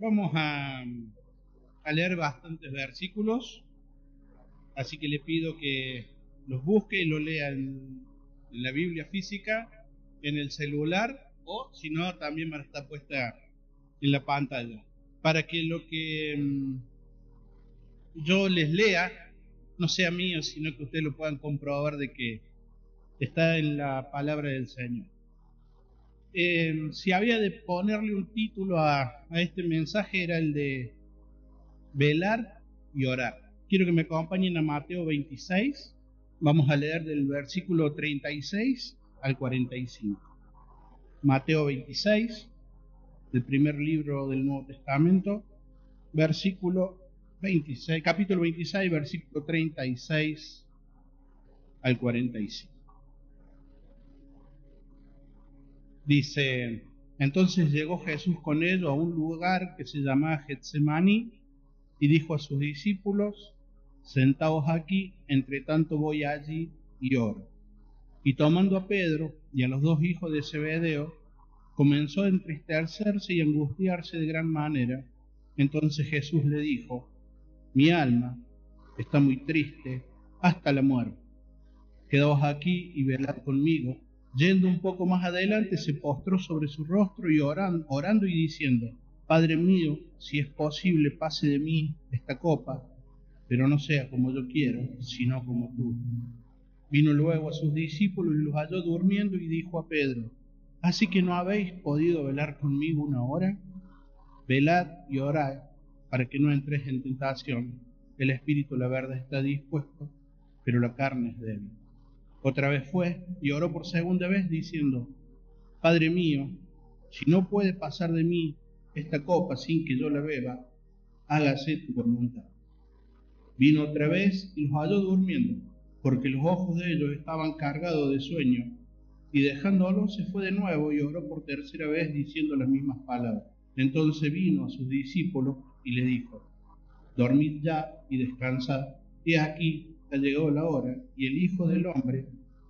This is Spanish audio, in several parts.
Vamos a leer bastantes versículos, así que le pido que los busque y los lea en la Biblia física, en el celular o si no también van a estar puesta en la pantalla, para que lo que yo les lea no sea mío, sino que ustedes lo puedan comprobar de que está en la palabra del Señor. Si había de ponerle un título a este mensaje era el de velar y orar. Quiero que me acompañen a Mateo 26. Vamos a leer del versículo 36 al 45. Mateo 26, el primer libro del Nuevo Testamento, versículo 26, capítulo 26, versículo 36 al 45. Dice: entonces llegó Jesús con ellos a un lugar que se llamaba Getsemaní y dijo a sus discípulos: sentaos aquí, entre tanto voy allí y oro. Y tomando a Pedro y a los dos hijos de Zebedeo, comenzó a entristecerse y angustiarse de gran manera. Entonces Jesús le dijo: mi alma está muy triste hasta la muerte. Quedaos aquí y velad conmigo. Yendo un poco más adelante, se postró sobre su rostro y orando y diciendo: Padre mío, si es posible, pase de mí esta copa, pero no sea como yo quiero, sino como tú. Vino luego a sus discípulos y los halló durmiendo y dijo a Pedro: ¿así que no habéis podido velar conmigo una hora? Velad y orad para que no entréis en tentación. El espíritu, la verdad, está dispuesto, pero la carne es débil. Otra vez fue y oró por segunda vez diciendo: Padre mío, si no puede pasar de mí esta copa sin que yo la beba, hágase tu voluntad. Vino otra vez y los halló durmiendo, porque los ojos de ellos estaban cargados de sueño, y dejándolo se fue de nuevo y oró por tercera vez diciendo las mismas palabras. Entonces vino a sus discípulos y les dijo: dormid ya y descansad. He aquí ha llegado la hora, y el Hijo del Hombre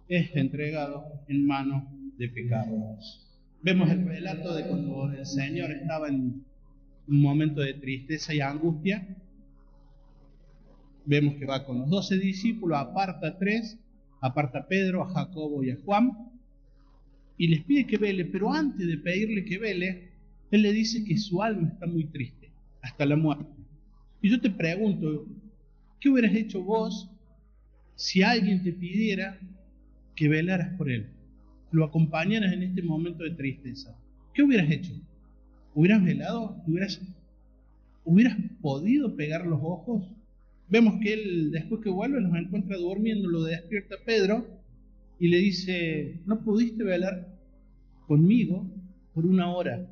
es entregado en manos de pecadores. Vemos el relato de cuando el Señor estaba en un momento de tristeza y angustia. Vemos que va con los 12 discípulos, aparta a 3, aparta a Pedro, a Jacobo y a Juan, y les pide que vele, pero antes de pedirle que vele, Él le dice que su alma está muy triste, hasta la muerte. Y yo te pregunto, ¿qué hubieras hecho vos si alguien te pidiera que velaras por él, lo acompañaras en este momento de tristeza? ¿Qué hubieras hecho? ¿Hubieras velado? ¿Hubieras podido pegar los ojos? Vemos que él, después que vuelve, los encuentra durmiendo, lo despierta Pedro y le dice: ¿no pudiste velar conmigo por una hora?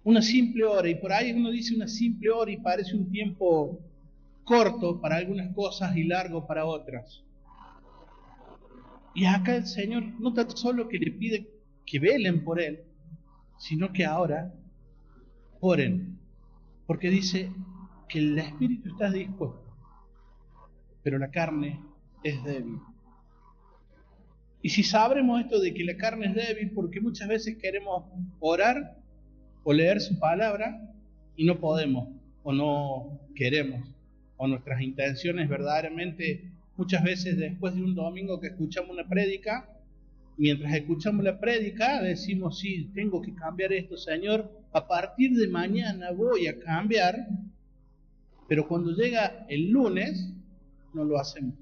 Una simple hora, y por ahí uno dice una simple hora y parece un tiempo corto para algunas cosas y largo para otras. Y acá el Señor no tan solo que le pide que velen por Él, sino que ahora oren, porque dice que el espíritu está dispuesto, pero la carne es débil. Y si sabremos esto de que la carne es débil, porque muchas veces queremos orar o leer su palabra y no podemos, o no queremos, o nuestras intenciones verdaderamente, muchas veces después de un domingo que escuchamos una prédica, mientras escuchamos la prédica decimos: sí, tengo que cambiar esto, Señor, a partir de mañana voy a cambiar, pero cuando llega el lunes no lo hacemos.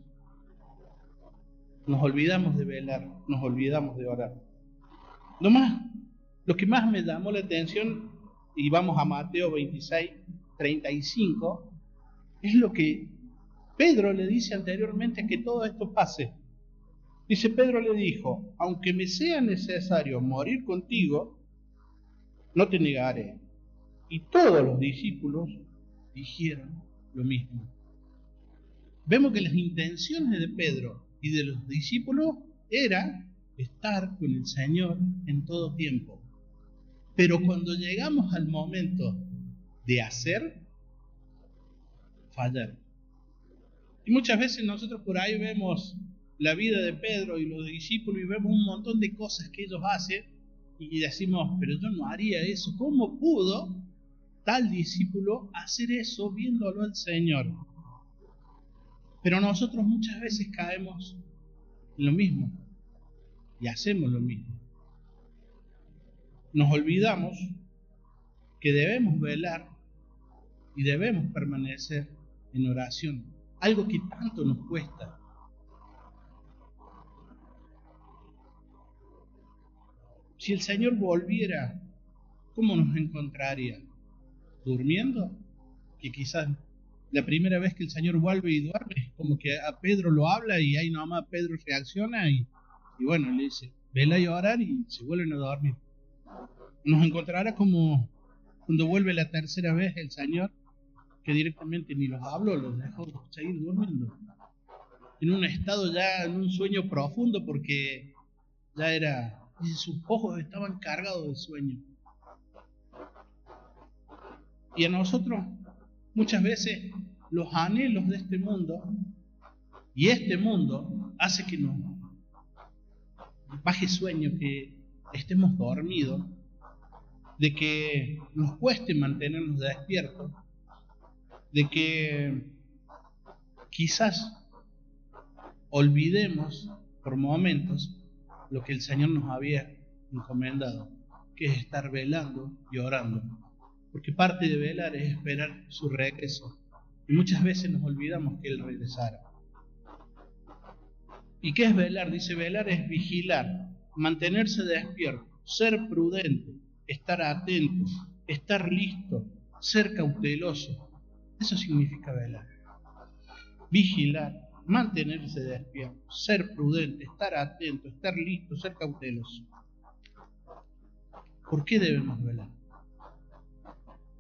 Nos olvidamos de velar, nos olvidamos de orar. Lo que más me llamó la atención, y vamos a Mateo 26, 35, es lo que Pedro le dice anteriormente a que todo esto pase. Dice: Pedro le dijo: aunque me sea necesario morir contigo, no te negaré. Y todos los discípulos dijeron lo mismo. Vemos que las intenciones de Pedro y de los discípulos era estar con el Señor en todo tiempo. Pero cuando llegamos al momento de hacer, fallar. Y muchas veces nosotros por ahí vemos la vida de Pedro y los discípulos y vemos un montón de cosas que ellos hacen y decimos: pero yo no haría eso. ¿Cómo pudo tal discípulo hacer eso viéndolo al Señor. Pero nosotros muchas veces caemos en lo mismo y hacemos lo mismo. Nos olvidamos que debemos velar y debemos permanecer en oración, algo que tanto nos cuesta. Si el Señor volviera, ¿cómo nos encontraría? ¿Durmiendo? Que quizás la primera vez que el Señor vuelve y duerme, como que a Pedro lo habla y ahí nomás Pedro reacciona y bueno, le dice, vela y orar y se vuelven a dormir. Nos encontrará como cuando vuelve la tercera vez el Señor, que directamente ni los habló, los dejó seguir durmiendo. En un estado ya, en un sueño profundo, porque ya era, y sus ojos estaban cargados de sueño. Y a nosotros, muchas veces, los anhelos de este mundo, y este mundo, hace que nos baje sueño, que estemos dormidos, de que nos cueste mantenernos despiertos, de que quizás olvidemos por momentos lo que el Señor nos había encomendado, que es estar velando y orando. Porque parte de velar es esperar su regreso. Y muchas veces nos olvidamos que Él regresara. ¿Y qué es velar? Dice, velar es vigilar, mantenerse despierto, ser prudente, estar atento, estar listo, ser cauteloso. Eso significa velar. Vigilar, mantenerse despierto, ser prudente, estar atento, estar listo, ser cauteloso. ¿Por qué debemos velar?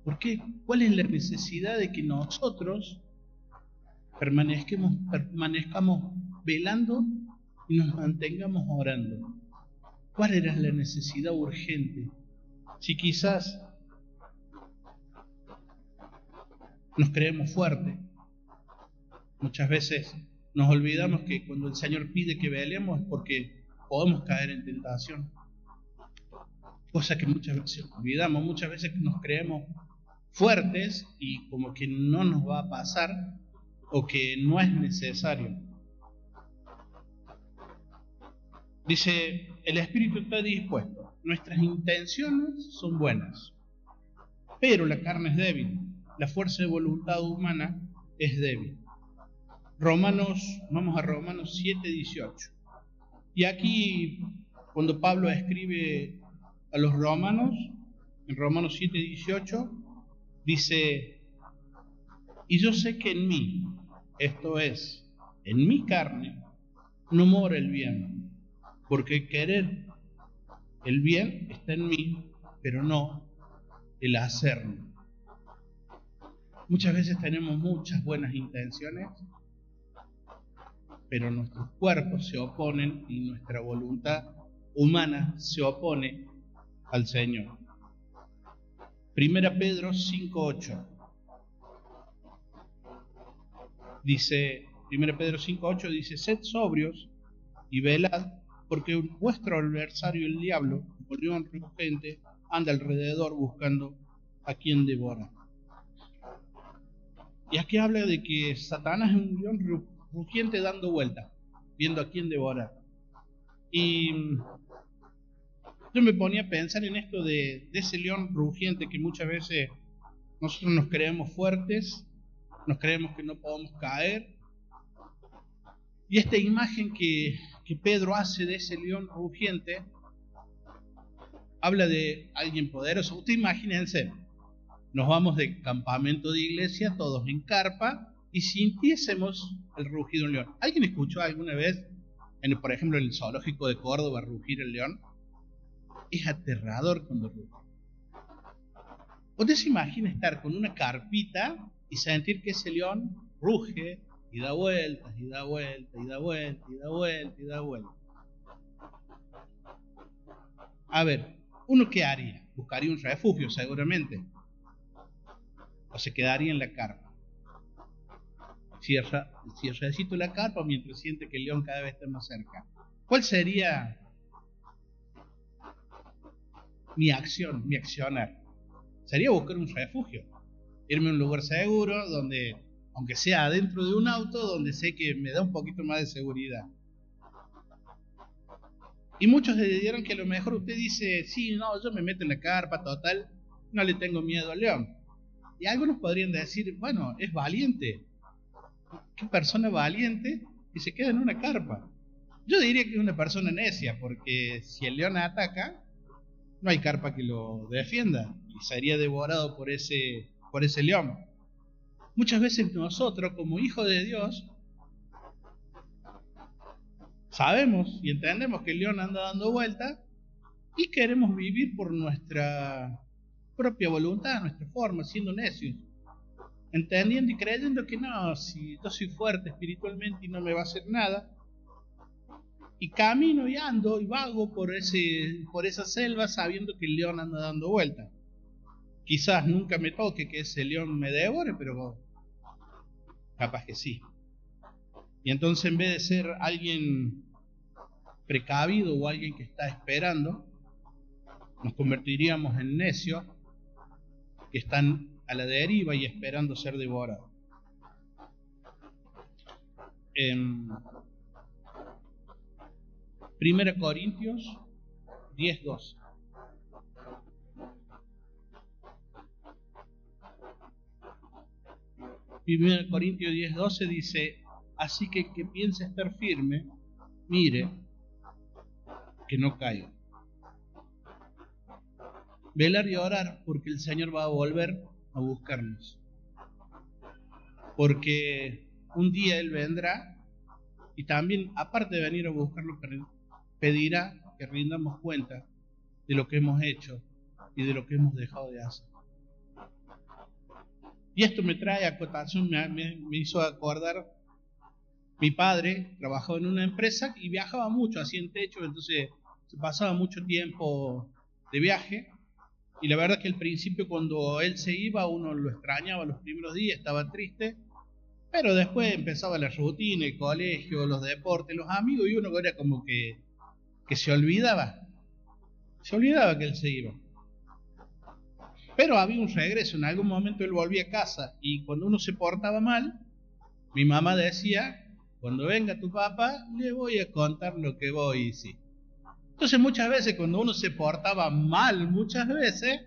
¿Por qué? ¿Cuál es la necesidad de que nosotros permanezcamos velando y nos mantengamos orando? ¿Cuál era la necesidad urgente? Si quizás nos creemos fuertes, muchas veces nos olvidamos que cuando el Señor pide que velemos es porque podemos caer en tentación. Cosa que muchas veces olvidamos, muchas veces nos creemos fuertes y como que no nos va a pasar o que no es necesario. Dice, el espíritu está dispuesto, nuestras intenciones son buenas, pero la carne es débil, la fuerza de voluntad humana es débil. Vamos a Romanos 7:18. Y aquí, cuando Pablo escribe a los romanos, en Romanos 7:18, dice, y yo sé que en mí, esto es, en mi carne, no mora el bien, porque querer el bien está en mí, pero no el hacerlo. Muchas veces tenemos muchas buenas intenciones, pero nuestros cuerpos se oponen y nuestra voluntad humana se opone al Señor. 1 Pedro 5:8 dice, 1 Pedro 5:8 dice, sed sobrios y velad, porque vuestro adversario el diablo, como león rugente, anda alrededor buscando a quien devorar. Y aquí habla de que Satanás es un león rugiente dando vueltas, viendo a quién devorar. Y yo me ponía a pensar en esto de ese león rugiente que muchas veces nosotros nos creemos fuertes, nos creemos que no podemos caer. Y esta imagen que Pedro hace de ese león rugiente habla de alguien poderoso. Usted imagínense, nos vamos de campamento de iglesia, todos en carpa, y sintiésemos el rugido de un león. ¿Alguien escuchó alguna vez, por ejemplo, en el zoológico de Córdoba, rugir el león? Es aterrador cuando ruge. ¿Usted se imagina estar con una carpita y sentir que ese león ruge y da vueltas, y da vueltas, y da vueltas, y da vueltas, y da vueltas? A ver, ¿uno qué haría? Buscaría un refugio, seguramente. O se quedaría en la carpa. Cierrecito la carpa mientras siente que el león cada vez está más cerca. ¿Cuál sería mi acción, mi accionar? sería buscar un refugio, irme a un lugar seguro, donde, aunque sea adentro de un auto, donde sé que me da un poquito más de seguridad. Y muchos le dieron que a lo mejor usted dice, sí, no, yo me meto en la carpa, total, no le tengo miedo al león. Y algunos podrían decir, bueno, es valiente. ¿Qué persona valiente y se queda en una carpa? Yo diría que es una persona necia, porque si el león ataca, no hay carpa que lo defienda y sería devorado por ese león. Muchas veces nosotros, como hijos de Dios, sabemos y entendemos que el león anda dando vueltas y queremos vivir por nuestra propia voluntad, nuestra forma, siendo necios, entendiendo y creyendo que no, si yo soy fuerte espiritualmente y no me va a hacer nada, y camino y ando y vago por esa selva sabiendo que el león anda dando vueltas. Quizás nunca me toque que ese león me devore, pero capaz que sí. Y entonces, en vez de ser alguien precavido o alguien que está esperando, nos convertiríamos en necios que están a la deriva y esperando ser devorados. 1 Corintios 10:12. Primero Corintios 10:12 dice: así que el que piensa estar firme, mire que no caiga. Velar y orar porque el Señor va a volver a buscarnos. Porque un día Él vendrá y también, aparte de venir a buscarnos, pedirá que rindamos cuenta de lo que hemos hecho y de lo que hemos dejado de hacer. Y esto me trae a cotación, me hizo acordar, mi padre trabajaba en una empresa y viajaba mucho, hacía en techo, entonces se pasaba mucho tiempo de viaje. Y la verdad es que al principio, cuando él se iba, uno lo extrañaba los primeros días, estaba triste, pero después empezaba la rutina, el colegio, los deportes, los amigos, y uno era como que se olvidaba que él se iba. Pero había un regreso, en algún momento él volvía a casa, y cuando uno se portaba mal, mi mamá decía: cuando venga tu papá, le voy a contar lo que vos hiciste. Entonces, muchas veces cuando uno se portaba mal, muchas veces,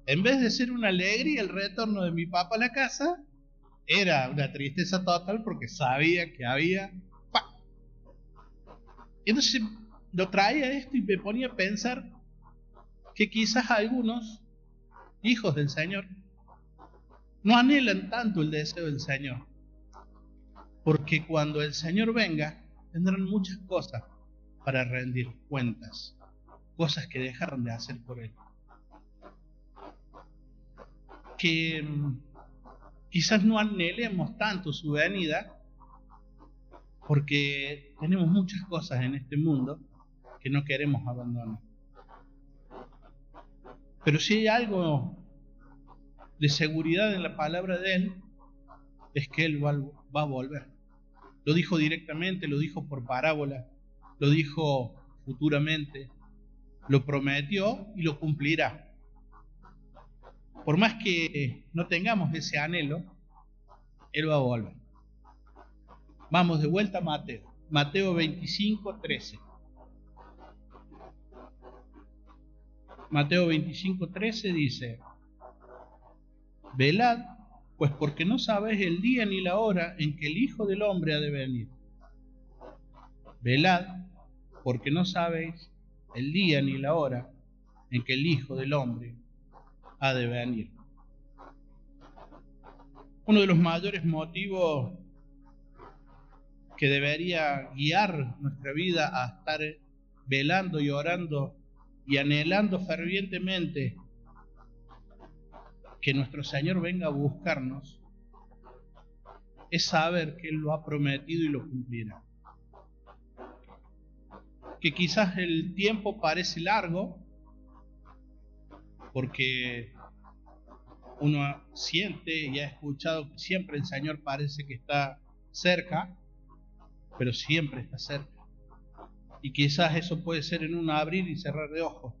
en vez de ser una alegría el retorno de mi papá a la casa, era una tristeza total porque sabía que había... Y entonces lo traía esto y me ponía a pensar que quizás algunos hijos del Señor no anhelan tanto el deseo del Señor, porque cuando el Señor venga tendrán muchas cosas para rendir cuentas, cosas que dejaron de hacer por Él, que quizás no anhelemos tanto su venida, porque tenemos muchas cosas en este mundo que no queremos abandonar. Pero si hay algo de seguridad en la palabra de Él, es que Él va a volver. Lo dijo directamente, lo dijo por parábola, lo dijo futuramente, lo prometió y lo cumplirá. Por más que no tengamos ese anhelo, Él va a volver. Vamos de vuelta a Mateo 25:13. Mateo 25:13 dice: velad, pues porque no sabéis el día ni la hora en que el Hijo del Hombre ha de venir. Velad, porque no sabéis el día ni la hora en que el Hijo del Hombre ha de venir. Uno de los mayores motivos que debería guiar nuestra vida a estar velando y orando y anhelando fervientemente que nuestro Señor venga a buscarnos, es saber que Él lo ha prometido y lo cumplirá. Que quizás el tiempo parece largo, porque uno siente y ha escuchado que siempre el Señor parece que está cerca, pero siempre está cerca. Y quizás eso puede ser en un abrir y cerrar de ojos.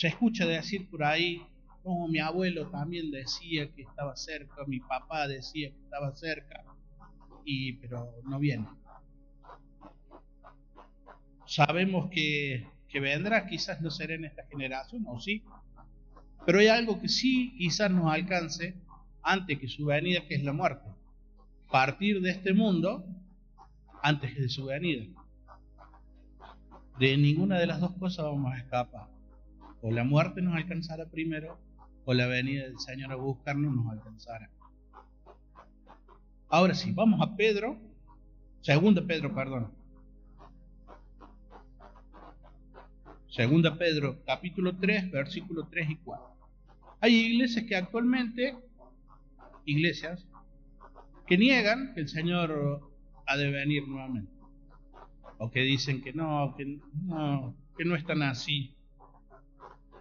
Se escucha decir por ahí, como mi abuelo también decía que estaba cerca, mi papá decía que estaba cerca, pero no viene. Sabemos que vendrá, quizás no será en esta generación, o sí, pero hay algo que sí quizás nos alcance antes que su venida, que es la muerte. Partir de este mundo antes de su venida. De ninguna de las dos cosas vamos a escapar. O la muerte nos alcanzará primero, o la venida del Señor a buscarnos nos alcanzará. Ahora sí, vamos a Segunda Pedro, capítulo 3, versículos 3 y 4. Hay iglesias que actualmente, que niegan que el Señor ha de venir nuevamente. O que dicen que no es tan así.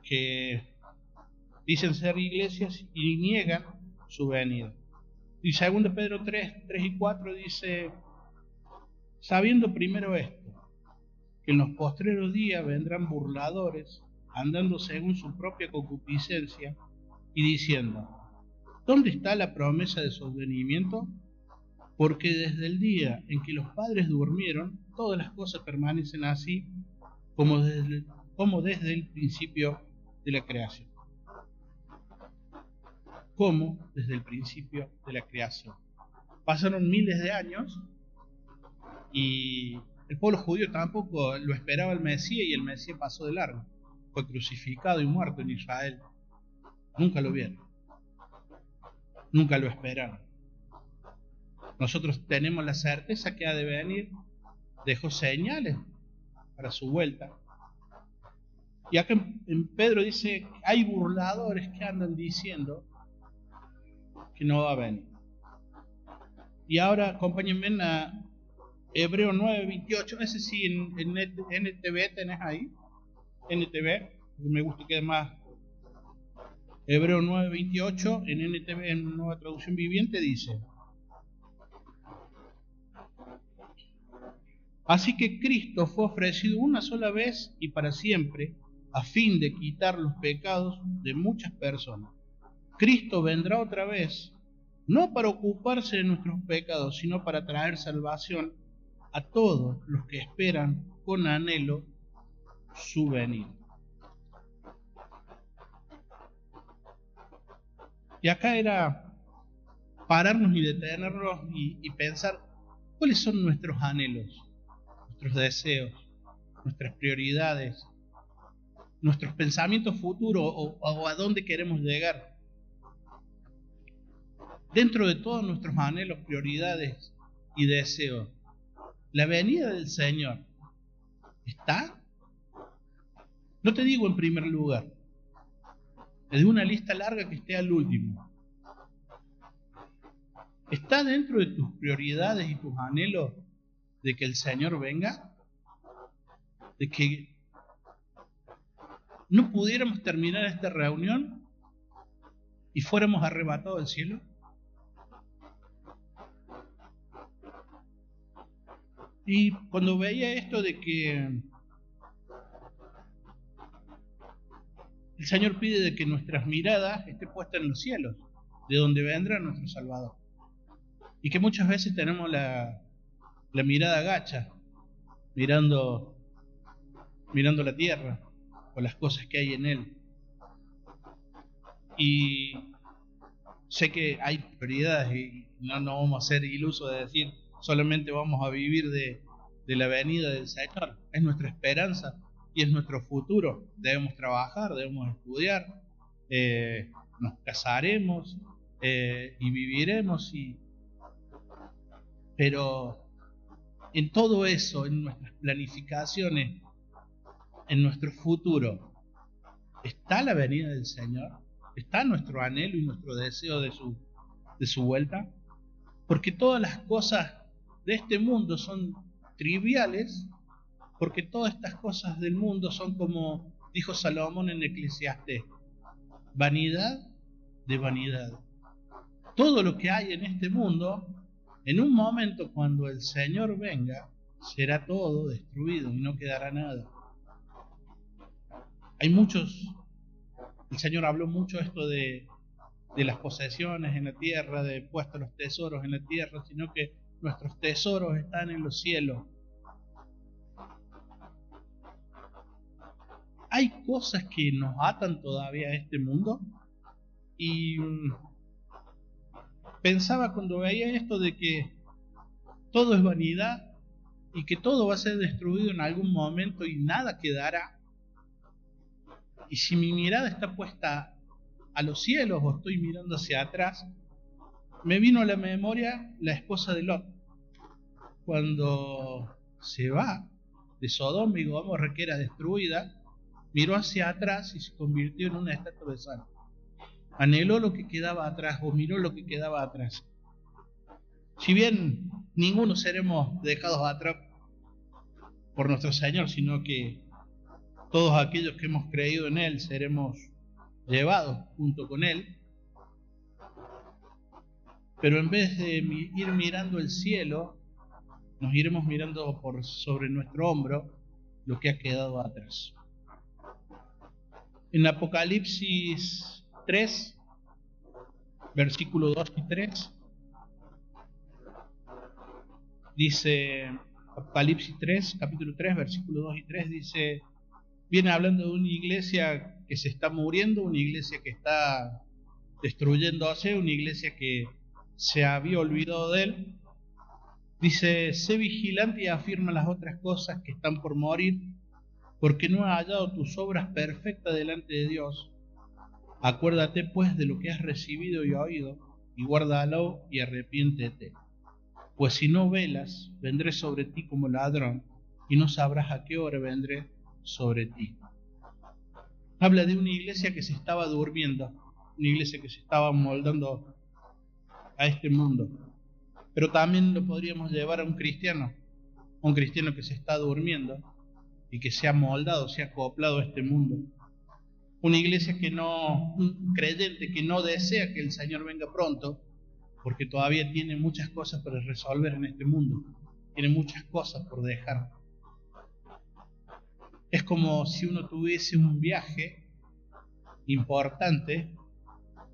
Que dicen ser iglesias y niegan su venida. Y 2 Pedro 3 y 4 dice: sabiendo primero esto, que en los postreros días vendrán burladores, andando según su propia concupiscencia, y diciendo: ¿dónde está la promesa de su advenimiento? Porque desde el día en que los padres durmieron, todas las cosas permanecen así como desde el principio de la creación. Como desde el principio de la creación. Pasaron miles de años y el pueblo judío tampoco lo esperaba el Mesías, y el Mesías pasó de largo. Fue crucificado y muerto en Israel. Nunca lo vieron. Nunca lo esperaron. Nosotros tenemos la certeza que ha de venir. Dejó señales para su vuelta. Y acá en Pedro dice: hay burladores que andan diciendo que no va a venir. Y ahora acompáñenme a Hebreo 9:28. Ese sí, en NTV tenés ahí. NTV, me gusta que más. Hebreo 9:28 en NTV, en Nueva Traducción Viviente, dice: así que Cristo fue ofrecido una sola vez y para siempre, a fin de quitar los pecados de muchas personas. Cristo vendrá otra vez, no para ocuparse de nuestros pecados, sino para traer salvación a todos los que esperan con anhelo su venida. Y acá era pararnos y detenernos y pensar cuáles son nuestros anhelos, nuestros deseos, nuestras prioridades, nuestros pensamientos futuros o a dónde queremos llegar. Dentro de todos nuestros anhelos, prioridades y deseos, la venida del Señor ¿está? No te digo en primer lugar, es de una lista larga que esté al último. ¿Está dentro de tus prioridades y tus anhelos de que el Señor venga? ¿De que no pudiéramos terminar esta reunión y fuéramos arrebatados al cielo? Y cuando veía esto de que el Señor pide de que nuestras miradas estén puestas en los cielos, de donde vendrá nuestro Salvador, y que muchas veces tenemos la mirada gacha, mirando la tierra o las cosas que hay en él. Y sé que hay prioridades y no vamos a ser ilusos de decir solamente vamos a vivir de la venida del Señor. Es nuestra esperanza y es nuestro futuro. Debemos trabajar, debemos estudiar, nos casaremos y viviremos. Pero en todo eso, en nuestras planificaciones, en nuestro futuro, ¿está la venida del Señor? ¿Está nuestro anhelo y nuestro deseo de su vuelta? Porque todas las cosas de este mundo son triviales, porque todas estas cosas del mundo son, como dijo Salomón en Eclesiastés, vanidad de vanidad. Todo lo que hay en este mundo, en un momento cuando el Señor venga, será todo destruido y no quedará nada. Hay muchos El Señor habló mucho esto de las posesiones en la tierra, de puestos los tesoros en la tierra, sino que nuestros tesoros están en los cielos. Hay cosas que nos atan todavía a este mundo, y pensaba cuando veía esto de que todo es vanidad y que todo va a ser destruido en algún momento y nada quedará. Y si mi mirada está puesta a los cielos o estoy mirando hacia atrás, me vino a la memoria la esposa de Lot, cuando se va de Sodoma y Gomorra, que era destruida, miró hacia atrás y se convirtió en una estatua de sal. Anheló lo que quedaba atrás, o miró lo que quedaba atrás. Si bien ninguno seremos dejados atrás por nuestro Señor, sino que todos aquellos que hemos creído en Él seremos llevados junto con Él, pero en vez de ir mirando el cielo, nos iremos mirando por sobre nuestro hombro lo que ha quedado atrás. En Apocalipsis 3, versículos 2 y 3, dice, Apocalipsis 3, capítulo 3, versículos 2 y 3, dice, viene hablando de una iglesia que se está muriendo, una iglesia que está destruyéndose, una iglesia que se había olvidado de Él. Dice, sé vigilante y afirma las otras cosas que están por morir, porque no he hallado tus obras perfectas delante de Dios. Acuérdate pues de lo que has recibido y oído, y guárdalo y arrepiéntete. Pues si no velas, vendré sobre ti como ladrón, y no sabrás a qué hora vendré sobre ti. Habla de una iglesia que se estaba durmiendo, una iglesia que se estaba moldando a este mundo. Pero también lo podríamos llevar a un cristiano que se está durmiendo y que se ha moldado, se ha acoplado a este mundo. Una iglesia un creyente que no desea que el Señor venga pronto, porque todavía tiene muchas cosas para resolver en este mundo, tiene muchas cosas por dejar. Es como si uno tuviese un viaje importante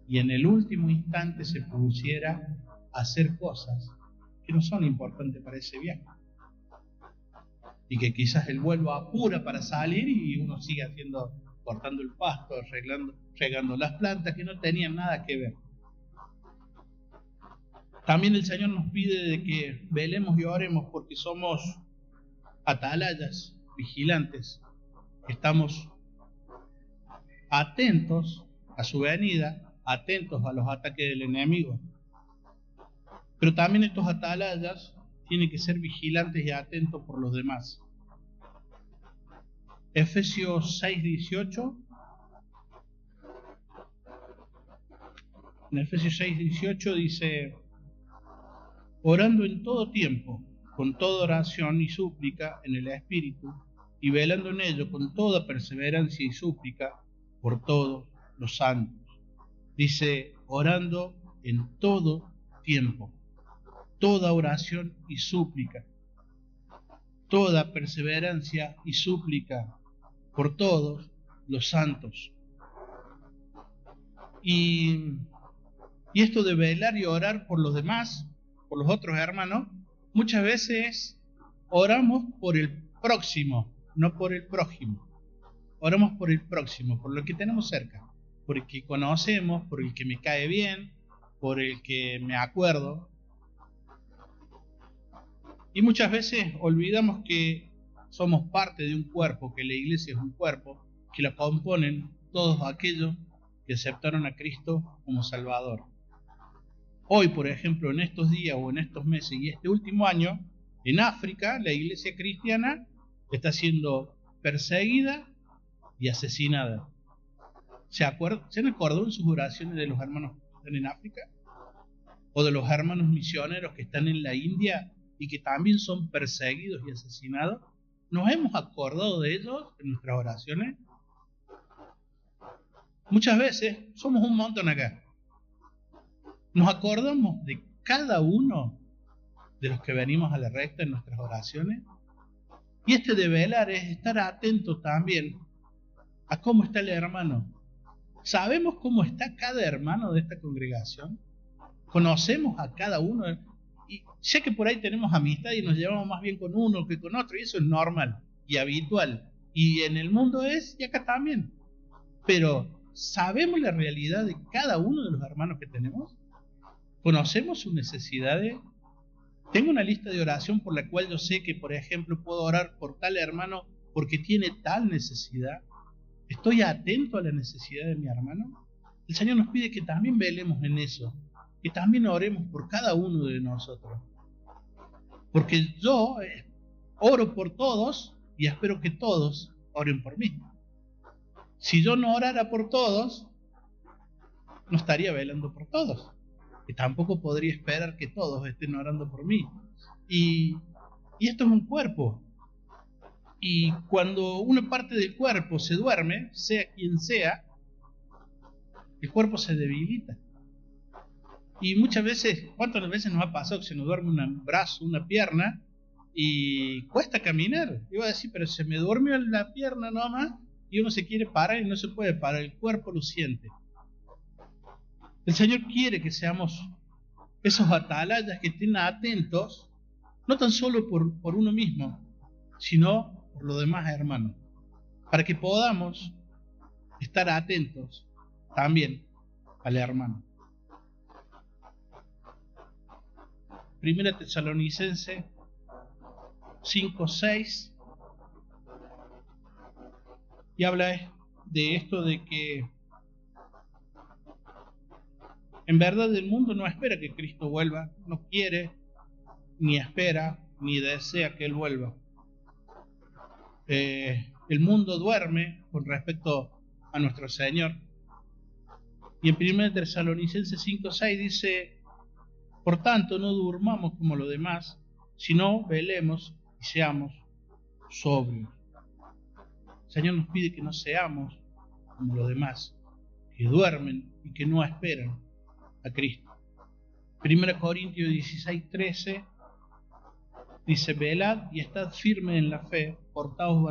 y en el último instante se pusiera a hacer cosas que no son importantes para ese viaje, y que quizás el vuelo apura para salir y uno sigue cortando el pasto, regando las plantas que no tenían nada que ver. También el Señor nos pide de que velemos y oremos, porque somos atalayas, vigilantes, estamos atentos a su venida, atentos a los ataques del enemigo. Pero también estos atalayas tienen que ser vigilantes y atentos por los demás. Efesios 6:18. En Efesios 6:18 dice, orando en todo tiempo, con toda oración y súplica en el Espíritu, y velando en ello con toda perseverancia y súplica por todos los santos. Dice, orando en todo tiempo, toda oración y súplica, toda perseverancia y súplica por todos los santos. Y esto de velar y orar por los demás, por los otros hermanos, muchas veces oramos por el próximo, no por el prójimo. Oramos por el próximo, por lo que tenemos cerca, por el que conocemos, por el que me cae bien, por el que me acuerdo. Y muchas veces olvidamos que somos parte de un cuerpo, que la iglesia es un cuerpo, que la componen todos aquellos que aceptaron a Cristo como Salvador. Hoy, por ejemplo, en estos días o en estos meses y este último año, en África, la iglesia cristiana está siendo perseguida y asesinada. ¿Se han acordado en sus oraciones de los hermanos que están en África? ¿O de los hermanos misioneros que están en la India y que también son perseguidos y asesinados? ¿Nos hemos acordado de ellos en nuestras oraciones? Muchas veces somos un montón acá. Nos acordamos de cada uno de los que venimos a la recta en nuestras oraciones. Y este de velar es estar atento también a cómo está el hermano. ¿Sabemos cómo está cada hermano de esta congregación? ¿Conocemos a cada uno? Y sé que por ahí tenemos amistad y nos llevamos más bien con uno que con otro, y eso es normal y habitual. Y en el mundo es, y acá también. Pero, ¿sabemos la realidad de cada uno de los hermanos que tenemos? ¿Conocemos sus necesidades? Tengo una lista de oración por la cual yo sé que, por ejemplo, puedo orar por tal hermano porque tiene tal necesidad. ¿Estoy atento a la necesidad de mi hermano? El Señor nos pide que también velemos en eso, que también oremos por cada uno de nosotros. Porque yo oro por todos y espero que todos oren por mí. Si yo no orara por todos, no estaría velando por todos. Y tampoco podría esperar que todos estén orando por mí. Y esto es un cuerpo. Y cuando una parte del cuerpo se duerme, sea quien sea, el cuerpo se debilita. Y muchas veces, ¿cuántas veces nos ha pasado que se nos duerme un brazo, una pierna, y cuesta caminar? Iba a decir, pero se me durmió la pierna nomás, y uno se quiere parar y no se puede parar, el cuerpo lo siente. El Señor quiere que seamos esos atalayas que estén atentos, no tan solo por uno mismo, sino por los demás hermanos, para que podamos estar atentos también al hermano. Primera Tesalonicenses 5:6, y habla de esto de que en verdad el mundo no espera que Cristo vuelva, no quiere, ni espera, ni desea que Él vuelva. El mundo duerme con respecto a nuestro Señor. Y en 1 Tesalonicenses 5:6 dice: por tanto, no durmamos como los demás, sino velemos y seamos sobrios. El Señor nos pide que no seamos como los demás, que duermen y que no esperan a Cristo. 1 Corintios 16:13 dice: velad y estad firmes en la fe, portaos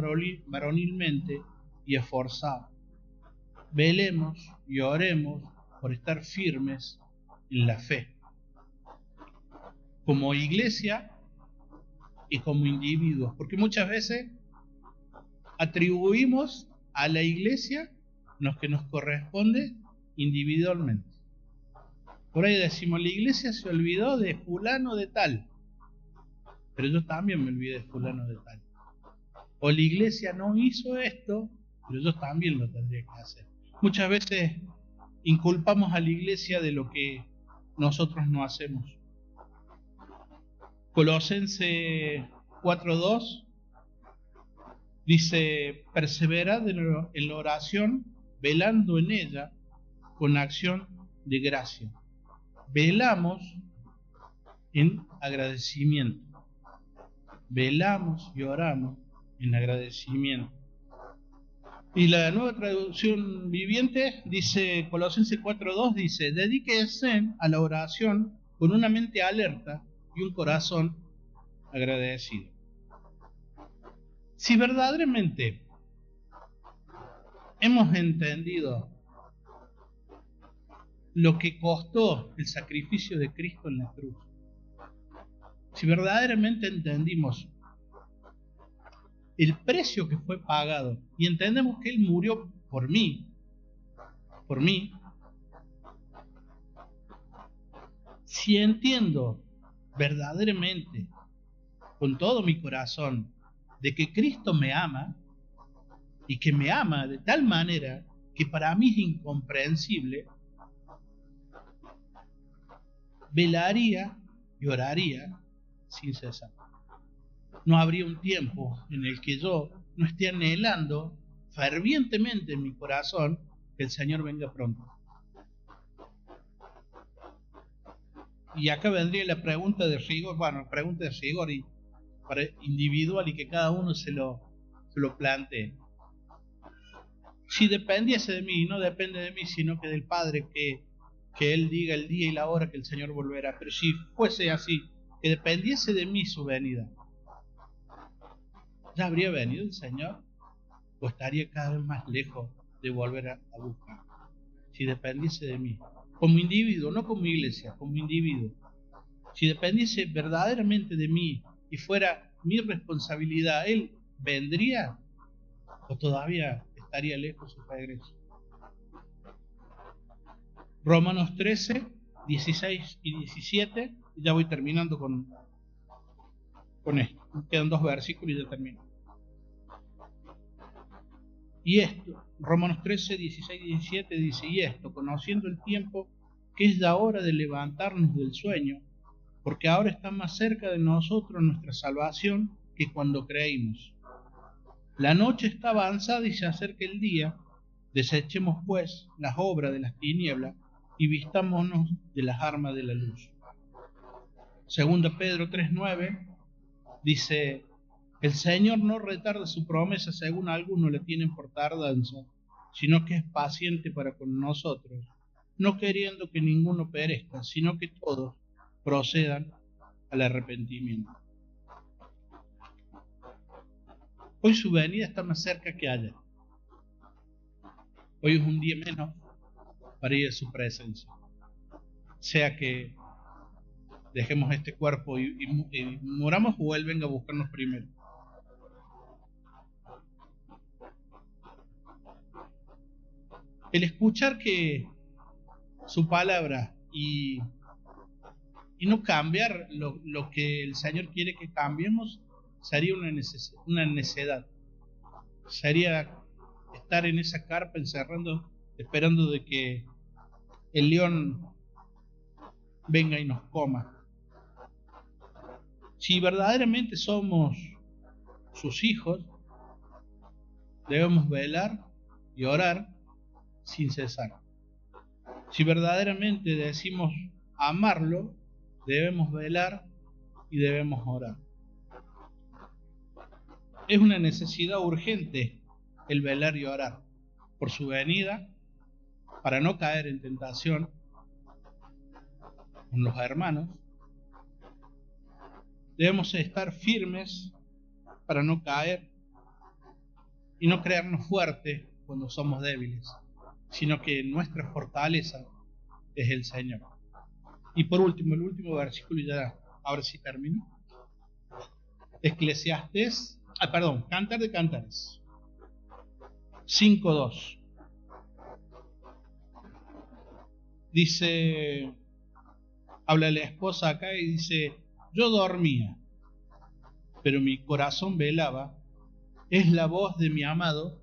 varonilmente y esforzados. Velemos y oremos por estar firmes en la fe, como iglesia y como individuos, porque muchas veces atribuimos a la iglesia lo que nos corresponde individualmente. Por ahí decimos: la iglesia se olvidó de fulano de tal, pero yo también me olvidé de fulano de tal. O la iglesia no hizo esto, pero yo también lo tendría que hacer. Muchas veces inculpamos a la iglesia de lo que nosotros no hacemos. Colosenses 4:2 dice: perseverad en la oración, velando en ella con acción de gracia. Velamos en agradecimiento. Velamos y oramos en agradecimiento. Y la Nueva Traducción Viviente dice, Colosenses 4:2 dice: dedíquense a la oración con una mente alerta y un corazón agradecido. Si verdaderamente hemos entendido lo que costó el sacrificio de Cristo en la cruz, si verdaderamente entendimos el precio que fue pagado y entendemos que Él murió por mí, si entiendo verdaderamente con todo mi corazón de que Cristo me ama y que me ama de tal manera que para mí es incomprensible, velaría y oraría sin cesar. No habría un tiempo en el que yo no esté anhelando fervientemente en mi corazón que el Señor venga pronto. Y acá vendría la pregunta de rigor, y para individual, y que cada uno se lo plantee. Si dependiese de mí, y no depende de mí, sino que del Padre, que Él diga el día y la hora que el Señor volverá. Pero si fuese así, que dependiese de mí su venida, ¿ya habría venido el Señor? ¿O estaría cada vez más lejos de volver a buscar? si dependiese de mí. Como individuo, no como iglesia, como individuo. Si dependiese verdaderamente de mí y fuera mi responsabilidad, ¿Él vendría o todavía estaría lejos su regreso? Romanos 13, 16 y 17, y ya voy terminando con esto. Quedan 2 versículos y ya termino. Y esto, Romanos 13, 16 y 17 dice, y esto, conociendo el tiempo, que es la hora de levantarnos del sueño, porque ahora está más cerca de nosotros nuestra salvación que cuando creímos. La noche está avanzada y se acerca el día, desechemos pues las obras de las tinieblas y vistámonos de las armas de la luz. Segunda Pedro 3:9 dice, el Señor no retarda su promesa según algunos le tienen por tardanza, sino que es paciente para con nosotros, no queriendo que ninguno perezca, sino que todos procedan al arrepentimiento. Hoy su venida está más cerca que ayer. Hoy es un día menos para ir a su presencia. Sea que dejemos este cuerpo y muramos o Él venga a buscarnos primero. El escuchar que su palabra y no cambiar lo que el Señor quiere que cambiemos sería una necedad. Sería estar en esa carpa encerrando, esperando de que el león venga y nos coma. Si verdaderamente somos sus hijos, debemos velar y orar sin cesar. Si verdaderamente decimos amarlo, debemos velar y debemos orar. Es una necesidad urgente el velar y orar por su venida, para no caer en tentación con los hermanos. Debemos estar firmes para no caer y no creernos fuertes cuando somos débiles, sino que nuestra fortaleza es el Señor. Y por último, el último versículo, y ya ahora sí termino. Cantar de Cantares 5:2. Dice, habla la esposa acá y dice, yo dormía, pero mi corazón velaba, es la voz de mi amado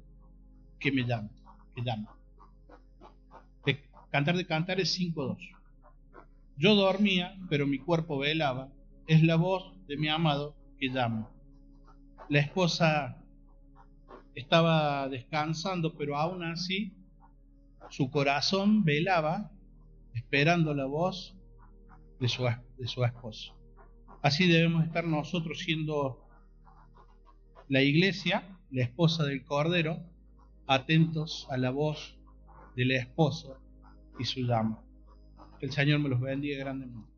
que me llama, Cantar de Cantares 5:2. Yo dormía, pero mi cuerpo velaba, es la voz de mi amado que llama. La esposa estaba descansando, pero aún así su corazón velaba, esperando la voz de su esposo. Así debemos estar nosotros, siendo la iglesia, la esposa del Cordero, atentos a la voz del esposo y su llama. Que el Señor me los bendiga grandemente.